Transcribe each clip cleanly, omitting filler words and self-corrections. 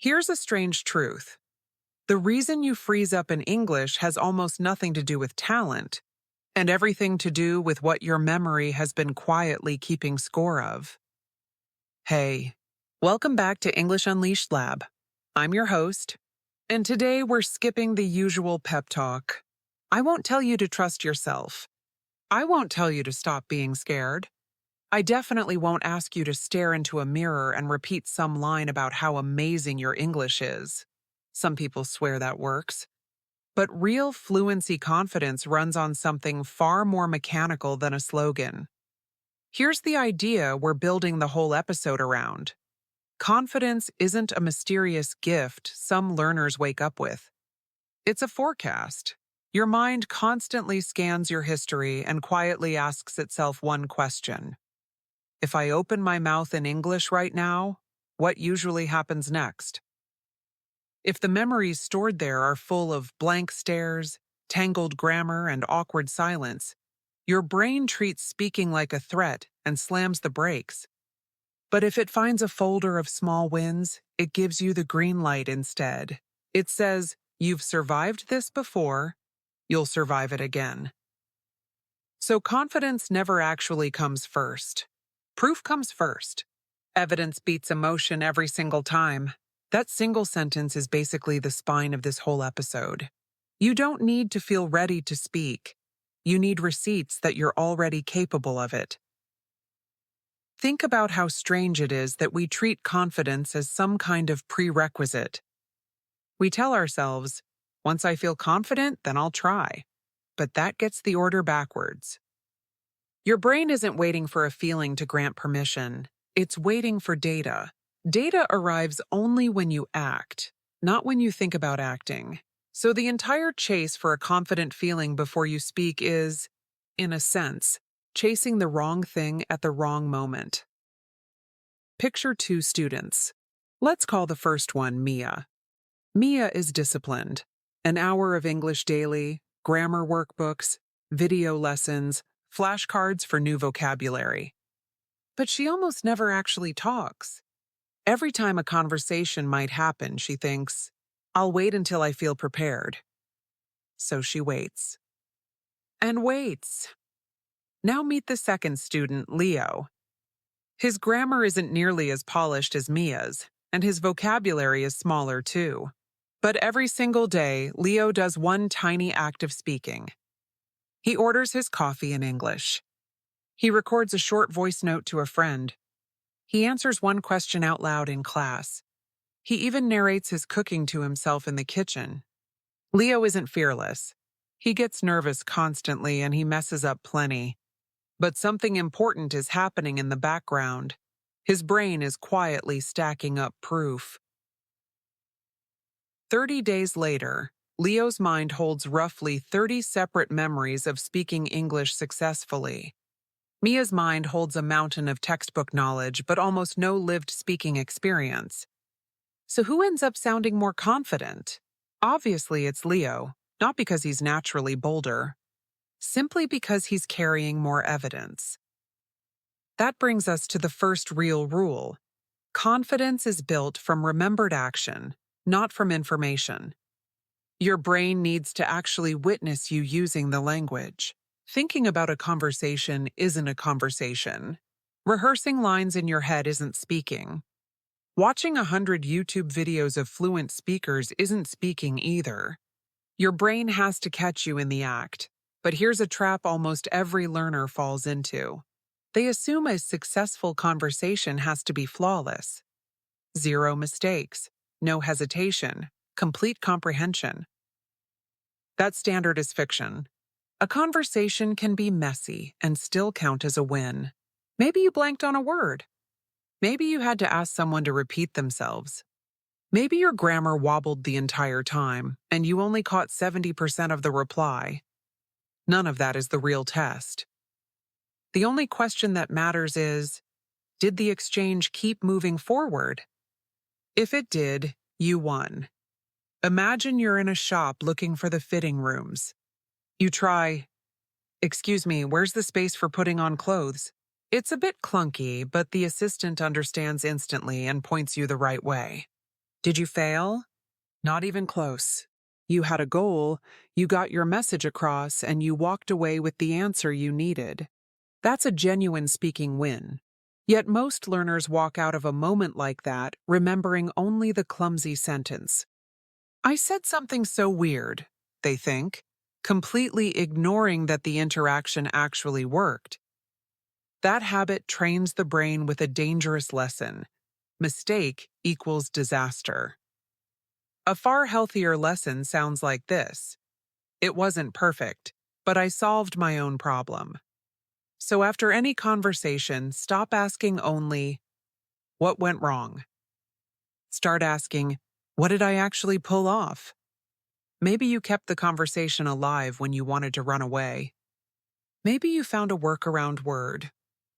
Here's a strange truth. The reason you freeze up in English has almost nothing to do with talent, and everything to do with what your memory has been quietly keeping score of. Hey, welcome back to English Unleashed Lab. I'm your host, and today we're skipping the usual pep talk. I won't tell you to trust yourself. I won't tell you to stop being scared. I definitely won't ask you to stare into a mirror and repeat some line about how amazing your English is. Some people swear that works. But real fluency confidence runs on something far more mechanical than a slogan. Here's the idea we're building the whole episode around. Confidence isn't a mysterious gift some learners wake up with. It's a forecast. Your mind constantly scans your history and quietly asks itself one question. If I open my mouth in English right now, what usually happens next? If the memories stored there are full of blank stares, tangled grammar, and awkward silence, your brain treats speaking like a threat and slams the brakes. But if it finds a folder of small wins, it gives you the green light instead. It says, you've survived this before, you'll survive it again. So confidence never actually comes first. Proof comes first. Evidence beats emotion every single time. That single sentence is basically the spine of this whole episode. You don't need to feel ready to speak. You need receipts that you're already capable of it. Think about how strange it is that we treat confidence as some kind of prerequisite. We tell ourselves, once I feel confident, then I'll try. But that gets the order backwards. Your brain isn't waiting for a feeling to grant permission. It's waiting for data. Data arrives only when you act, not when you think about acting. So the entire chase for a confident feeling before you speak is, in a sense, chasing the wrong thing at the wrong moment. Picture two students. Let's call the first one Mia. Mia is disciplined. An hour of English daily, grammar workbooks, video lessons, flashcards for new vocabulary. But she almost never actually talks. Every time a conversation might happen, she thinks, I'll wait until I feel prepared. So she waits. And waits. Now meet the second student, Leo. His grammar isn't nearly as polished as Mia's, and his vocabulary is smaller too. But every single day, Leo does one tiny act of speaking. He orders his coffee in English. He records a short voice note to a friend. He answers one question out loud in class. He even narrates his cooking to himself in the kitchen. Leo isn't fearless. He gets nervous constantly and he messes up plenty. But something important is happening in the background. His brain is quietly stacking up proof. 30 days later, Leo's mind holds roughly 30 separate memories of speaking English successfully. Mia's mind holds a mountain of textbook knowledge but almost no lived speaking experience. So who ends up sounding more confident? Obviously, it's Leo, not because he's naturally bolder, simply because he's carrying more evidence. That brings us to the first real rule. Confidence is built from remembered action, not from information. Your brain needs to actually witness you using the language. Thinking about a conversation isn't a conversation. Rehearsing lines in your head isn't speaking. Watching 100 YouTube videos of fluent speakers isn't speaking either. Your brain has to catch you in the act. But here's a trap almost every learner falls into. They assume a successful conversation has to be flawless. Zero mistakes, no hesitation, complete comprehension. That standard is fiction. A conversation can be messy and still count as a win. Maybe you blanked on a word. Maybe you had to ask someone to repeat themselves. Maybe your grammar wobbled the entire time and you only caught 70% of the reply. None of that is the real test. The only question that matters is, did the exchange keep moving forward? If it did, you won. Imagine you're in a shop looking for the fitting rooms. You try, "Excuse me, where's the space for putting on clothes?" It's a bit clunky, but the assistant understands instantly and points you the right way. Did you fail? Not even close. You had a goal, you got your message across, and you walked away with the answer you needed. That's a genuine speaking win. Yet most learners walk out of a moment like that remembering only the clumsy sentence. I said something so weird, they think, completely ignoring that the interaction actually worked. That habit trains the brain with a dangerous lesson. Mistake equals disaster. A far healthier lesson sounds like this. It wasn't perfect, but I solved my own problem. So after any conversation, stop asking only, what went wrong? Start asking, what did I actually pull off? Maybe you kept the conversation alive when you wanted to run away. Maybe you found a workaround word.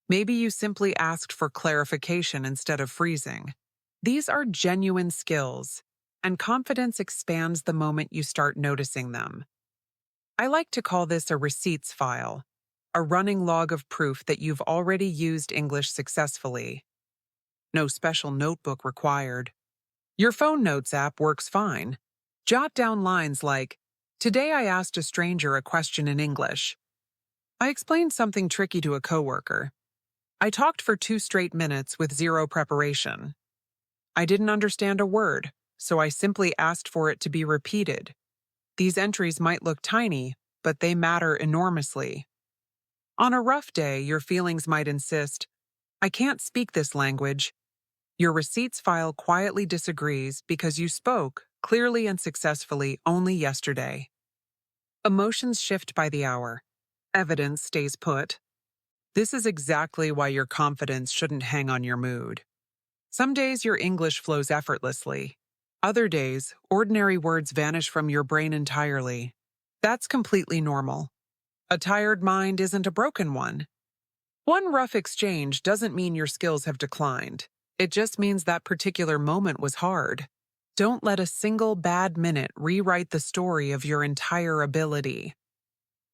Maybe you simply asked for clarification instead of freezing. These are genuine skills, and confidence expands the moment you start noticing them. I like to call this a receipts file, a running log of proof that you've already used English successfully. No special notebook required. Your phone notes app works fine. Jot down lines like, "Today I asked a stranger a question in English. I explained something tricky to a coworker. I talked for 2 straight minutes with zero preparation. I didn't understand a word, so I simply asked for it to be repeated." These entries might look tiny, but they matter enormously. On a rough day, your feelings might insist, "I can't speak this language." Your receipts file quietly disagrees because you spoke, clearly and successfully, only yesterday. Emotions shift by the hour. Evidence stays put. This is exactly why your confidence shouldn't hang on your mood. Some days your English flows effortlessly. Other days, ordinary words vanish from your brain entirely. That's completely normal. A tired mind isn't a broken one. One rough exchange doesn't mean your skills have declined. It just means that particular moment was hard. Don't let a single bad minute rewrite the story of your entire ability.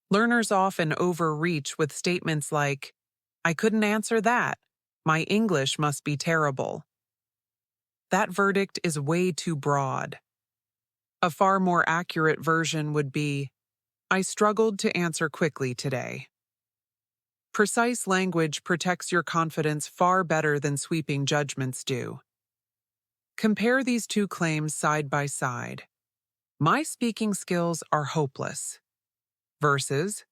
Learners often overreach with statements like, "I couldn't answer that. My English must be terrible." That verdict is way too broad. A far more accurate version would be, "I struggled to answer quickly today." Precise language protects your confidence far better than sweeping judgments do. Compare these two claims side by side. "My speaking skills are hopeless" versus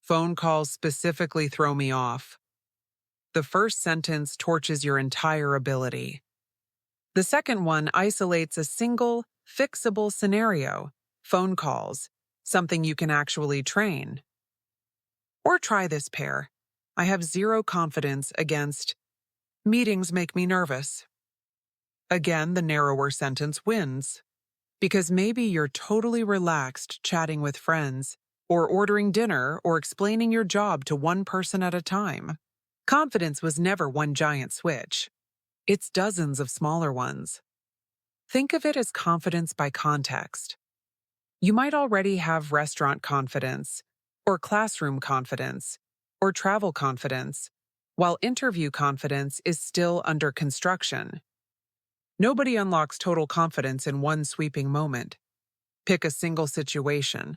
"phone calls specifically throw me off." The first sentence torches your entire ability. The second one isolates a single, fixable scenario, phone calls, something you can actually train. Or try this pair. "I have zero confidence" against "meetings make me nervous." Again, the narrower sentence wins. Because maybe you're totally relaxed chatting with friends, or ordering dinner, or explaining your job to one person at a time. Confidence was never one giant switch. It's dozens of smaller ones. Think of it as confidence by context. You might already have restaurant confidence, or classroom confidence, or travel confidence, while interview confidence is still under construction. Nobody unlocks total confidence in one sweeping moment. Pick a single situation,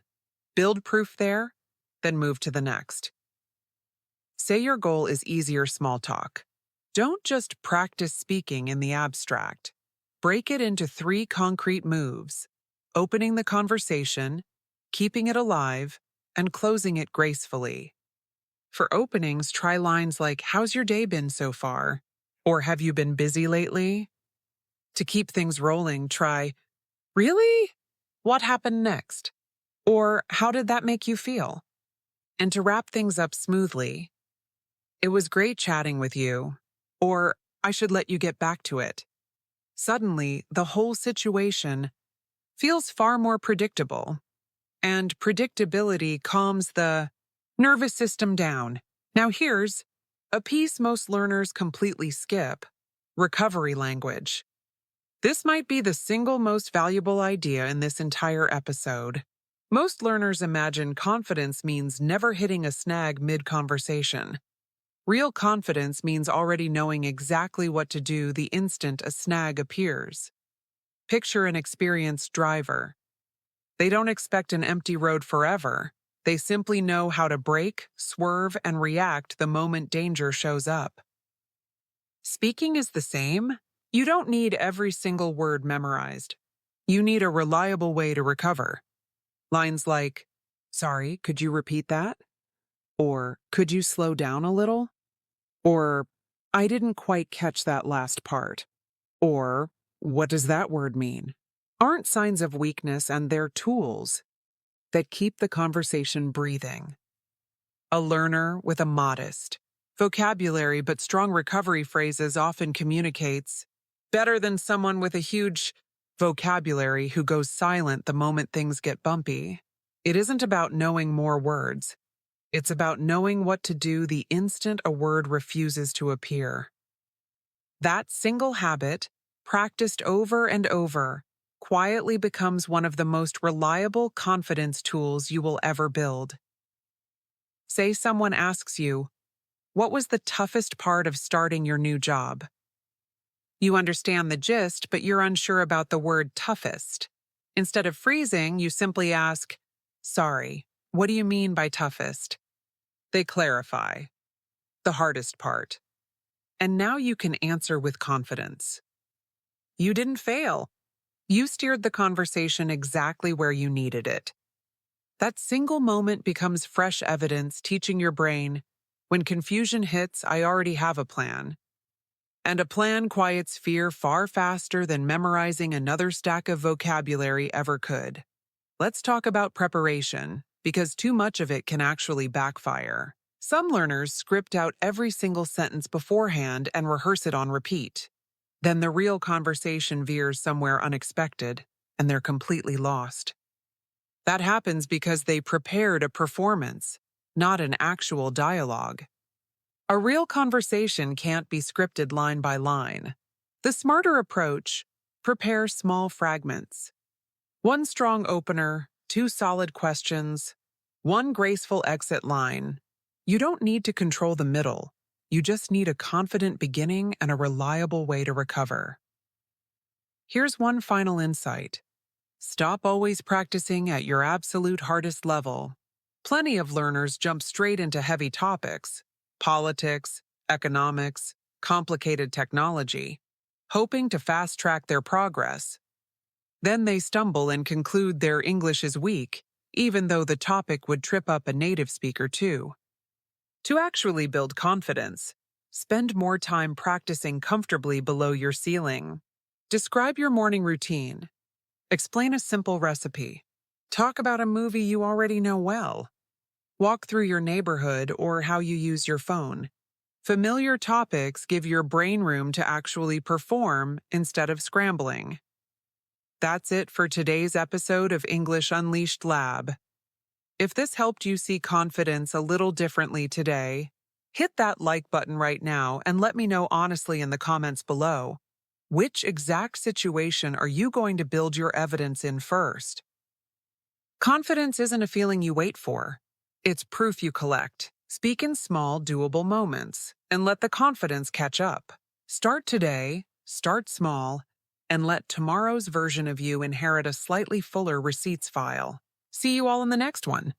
build proof there, then move to the next. Say your goal is easier small talk. Don't just practice speaking in the abstract. Break it into 3 concrete moves: opening the conversation, keeping it alive, and closing it gracefully. For openings, try lines like, "How's your day been so far?" Or, "Have you been busy lately?" To keep things rolling, try, "Really? What happened next?" Or, "How did that make you feel?" And to wrap things up smoothly, "It was great chatting with you." Or, "I should let you get back to it." Suddenly, the whole situation feels far more predictable. And predictability calms the nervous system down. Now here's a piece most learners completely skip: recovery language. This might be the single most valuable idea in this entire episode. Most learners imagine confidence means never hitting a snag mid-conversation. Real confidence means already knowing exactly what to do the instant a snag appears. Picture an experienced driver. They don't expect an empty road forever. They simply know how to brake, swerve, and react the moment danger shows up. Speaking is the same. You don't need every single word memorized. You need a reliable way to recover. Lines like, "Sorry, could you repeat that?" Or, "Could you slow down a little?" Or, "I didn't quite catch that last part." Or, "What does that word mean?" Aren't signs of weakness, and they're tools that keep the conversation breathing. A learner with a modest vocabulary but strong recovery phrases often communicates better than someone with a huge vocabulary who goes silent the moment things get bumpy. It isn't about knowing more words. It's about knowing what to do the instant a word refuses to appear. That single habit, practiced over and over, quietly becomes one of the most reliable confidence tools you will ever build. Say someone asks you, "What was the toughest part of starting your new job?" You understand the gist, but you're unsure about the word toughest. Instead of freezing, you simply ask, "Sorry, what do you mean by toughest?" They clarify, "The hardest part." And now you can answer with confidence. You didn't fail. You steered the conversation exactly where you needed it. That single moment becomes fresh evidence teaching your brain, when confusion hits, I already have a plan. And a plan quiets fear far faster than memorizing another stack of vocabulary ever could. Let's talk about preparation, because too much of it can actually backfire. Some learners script out every single sentence beforehand and rehearse it on repeat. Then the real conversation veers somewhere unexpected, and they're completely lost. That happens because they prepared a performance, not an actual dialogue. A real conversation can't be scripted line by line. The smarter approach: prepare small fragments. One strong opener, two solid questions, one graceful exit line. You don't need to control the middle. You just need a confident beginning and a reliable way to recover. Here's one final insight. Stop always practicing at your absolute hardest level. Plenty of learners jump straight into heavy topics, politics, economics, complicated technology, hoping to fast-track their progress. Then they stumble and conclude their English is weak, even though the topic would trip up a native speaker too. To actually build confidence, spend more time practicing comfortably below your ceiling. Describe your morning routine. Explain a simple recipe. Talk about a movie you already know well. Walk through your neighborhood or how you use your phone. Familiar topics give your brain room to actually perform instead of scrambling. That's it for today's episode of English Unleashed Lab. If this helped you see confidence a little differently today, hit that like button right now and let me know honestly in the comments below. Which exact situation are you going to build your evidence in first? Confidence isn't a feeling you wait for. It's proof you collect. Speak in small, doable moments, and let the confidence catch up. Start today, start small, and let tomorrow's version of you inherit a slightly fuller receipts file. See you all in the next one.